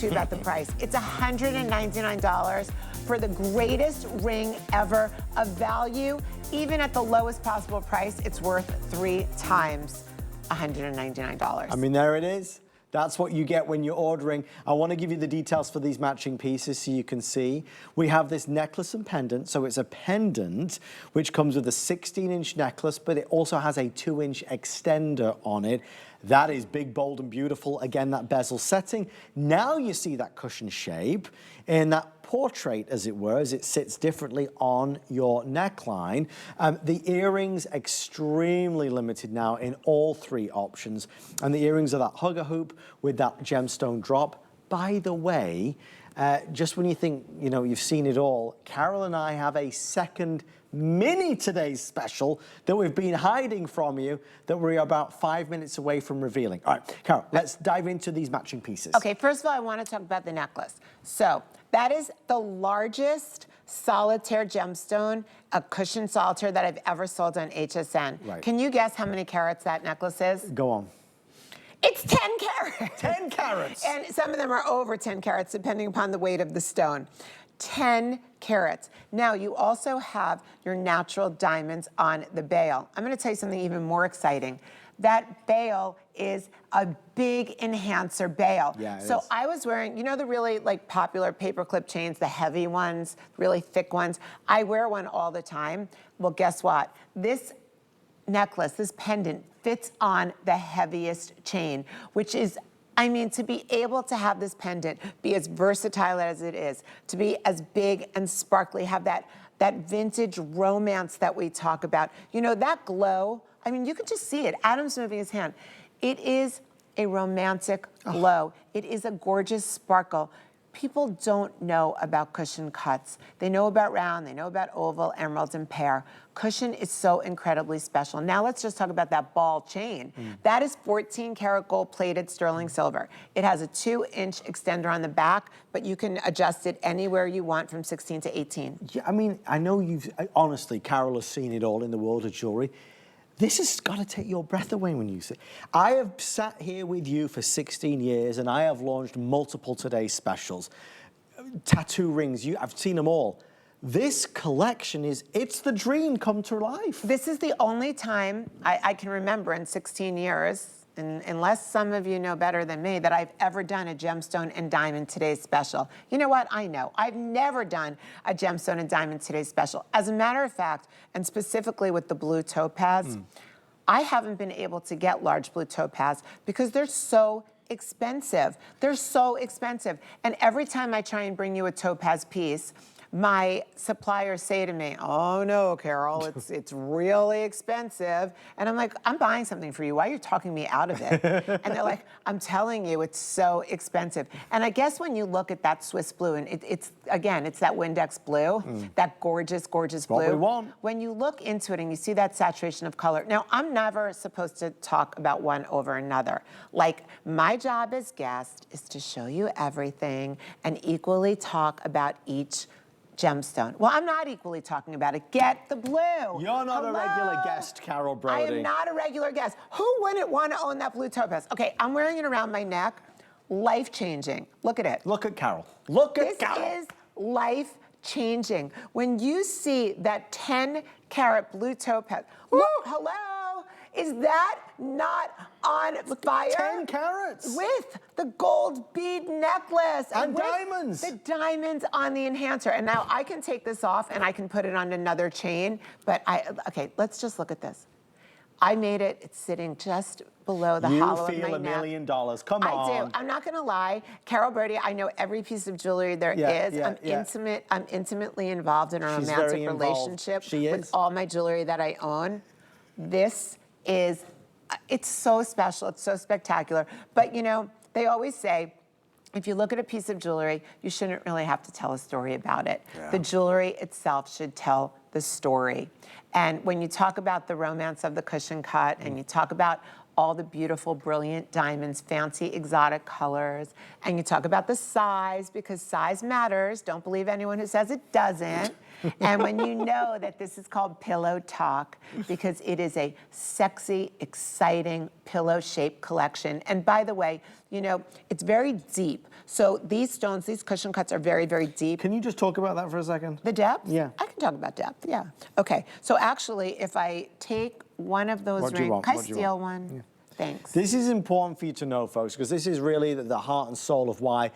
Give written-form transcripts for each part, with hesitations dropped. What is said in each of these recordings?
to you about the price. It's $199 for the greatest ring ever of value. Even at the lowest possible price, it's worth 3 times $199. I mean, there it is. That's what you get when you're ordering. I want to give you the details for these matching pieces so you can see. We have this necklace and pendant. So it's a pendant, which comes with a 16-inch necklace, but it also has a 2-inch extender on it. That is big, bold, and beautiful. Again, that bezel setting. Now you see that cushion shape in that portrait, as it were, as it sits differently on your neckline. The earrings, extremely limited now in all 3 options. And the earrings are that hugger hoop with that gemstone drop. By the way, just when you think, you know, you've seen it all, Carol and I have a second mini today's special that we've been hiding from you that we're about 5 minutes away from revealing. All right, Carol, let's dive into these matching pieces. Okay, first of all, I want to talk about the necklace. So that is the largest solitaire gemstone, a cushion solitaire that I've ever sold on HSN. Right. Can you guess how many carats that necklace is? Go on. It's 10 carats. 10 carats. And some of them are over 10 carats, depending upon the weight of the stone. 10 carats. Now, you also have your natural diamonds on the bail. I'm going to tell you something even more exciting. That bail is a big enhancer bail. Yeah, it so is. I was wearing, you know, the really like popular paperclip chains, the heavy ones, really thick ones. I wear one all the time. Well, guess what? This necklace, this pendant, fits on the heaviest chain, which is, I mean, to be able to have this pendant be as versatile as it is, to be as big and sparkly, have that vintage romance that we talk about. You know, that glow, I mean, you can just see it. Adam's moving his hand. It is a romantic glow. It is a gorgeous sparkle. People don't know about cushion cuts. They know about round, they know about oval, emerald, and pear. Cushion is so incredibly special. Now let's just talk about that ball chain. That is 14 karat gold plated sterling silver. It has a 2-inch extender on the back, but you can adjust it anywhere you want from 16 to 18. Yeah, I mean, I know honestly, Carol has seen it all in the world of jewelry. This has got to take your breath away when you see it. I have sat here with you for 16 years and I have launched multiple today's specials. Tattoo rings, I've seen them all. This collection it's the dream come to life. This is the only time I can remember in 16 years, and unless some of you know better than me, that I've ever done a gemstone and diamond today's special. You know what? I know. I've never done a gemstone and diamond today's special. As a matter of fact, and specifically with the blue topaz, I haven't been able to get large blue topaz because they're so expensive. They're so expensive. And every time I try and bring you a topaz piece, my suppliers say to me, oh no, Carol, it's really expensive. And I'm like, I'm buying something for you. Why are you talking me out of it? And they're like, I'm telling you, it's so expensive. And I guess when you look at that Swiss blue, and it's that Windex blue, that gorgeous, gorgeous blue. What we want. When you look into it and you see that saturation of color, now I'm never supposed to talk about one over another. Like, my job as guest is to show you everything and equally talk about each gemstone. Well, I'm not equally talking about it. Get the blue. You're not a regular guest, Carol Brody. I am not a regular guest. Who wouldn't want to own that blue topaz? Okay, I'm wearing it around my neck. Life-changing. Look at it. Look at Carol. Look at Carol. This is life-changing. When you see that 10 karat blue topaz, look, hello, is that not on fire? 10 carats. With the gold bead necklace. And with diamonds. The diamonds on the enhancer. And now I can take this off and I can put it on another chain. But okay, let's just look at this. I made it, it's sitting just below the hollow of my neck. You feel $1 million, come on. I do, I'm not gonna lie. Carol Brody, I know every piece of jewelry there is. I'm intimately involved in a romantic relationship with all my jewelry that I own. This is, it's so special, it's so spectacular. But you know, they always say, if you look at a piece of jewelry, you shouldn't really have to tell a story about it. Yeah. The jewelry itself should tell the story. And when you talk about the romance of the cushion cut and you talk about all the beautiful, brilliant diamonds, fancy, exotic colors, and you talk about the size, because size matters. Don't believe anyone who says it doesn't. And when you know that this is called Pillow Talk, because it is a sexy, exciting, pillow-shaped collection. And by the way, you know, it's very deep. So these stones, these cushion cuts are very, very deep. Can you just talk about that for a second? The depth? Yeah. I can talk about depth, yeah. Okay, so actually, if I take one of those What do you rings, want? can I What do you steal want? one? Thanks. This is important for you to know, folks, because this is really the heart and soul of why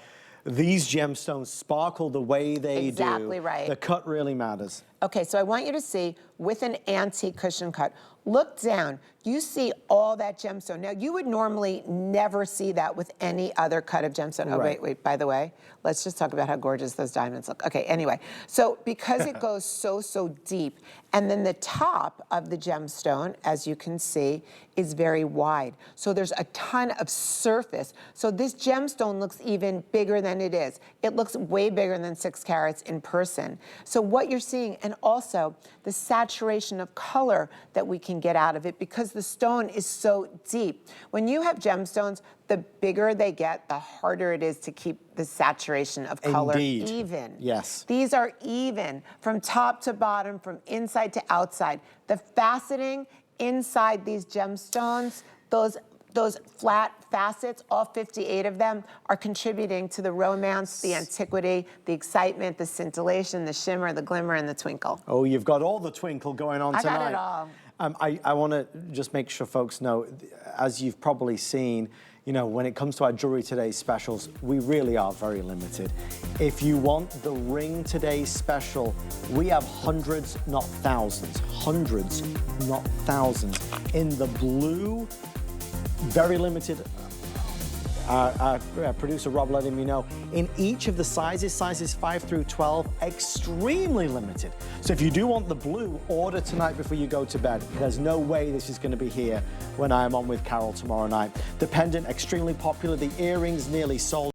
these gemstones sparkle the way they do. Exactly right. The cut really matters. Okay, so I want you to see with an antique cushion cut, look down, you see all that gemstone. Now, you would normally never see that with any other cut of gemstone. Oh, Right. wait, by the way, let's just talk about how gorgeous those diamonds look. Okay, anyway, so because it goes so deep, and then the top of the gemstone, as you can see, is very wide. So there's a ton of surface. So this gemstone looks even bigger than it is. It looks way bigger than 6 carats in person. So what you're seeing, and also the saturation of color that we can get out of it because the stone is so deep. When you have gemstones, the bigger they get, the harder it is to keep the saturation of color Indeed. even. Yes. These are even from top to bottom, from inside to outside. The faceting inside these gemstones, those flat facets, all 58 of them, are contributing to the romance, the antiquity, the excitement, the scintillation, the shimmer, the glimmer, and the twinkle. Oh, you've got all the twinkle going on I tonight. got it all. I want to just make sure folks know, as you've probably seen, you know, when it comes to our Jewelry Today specials, we really are very limited. If you want the Ring Today special, we have hundreds, not thousands, hundreds, not thousands. In the blue, very limited. Our producer Rob letting me know, in each of the sizes 5 through 12, extremely limited. So if you do want the blue, order tonight before you go to bed. There's no way this is going to be here when I am on with Carol tomorrow night. The pendant, extremely popular. The earrings, nearly sold.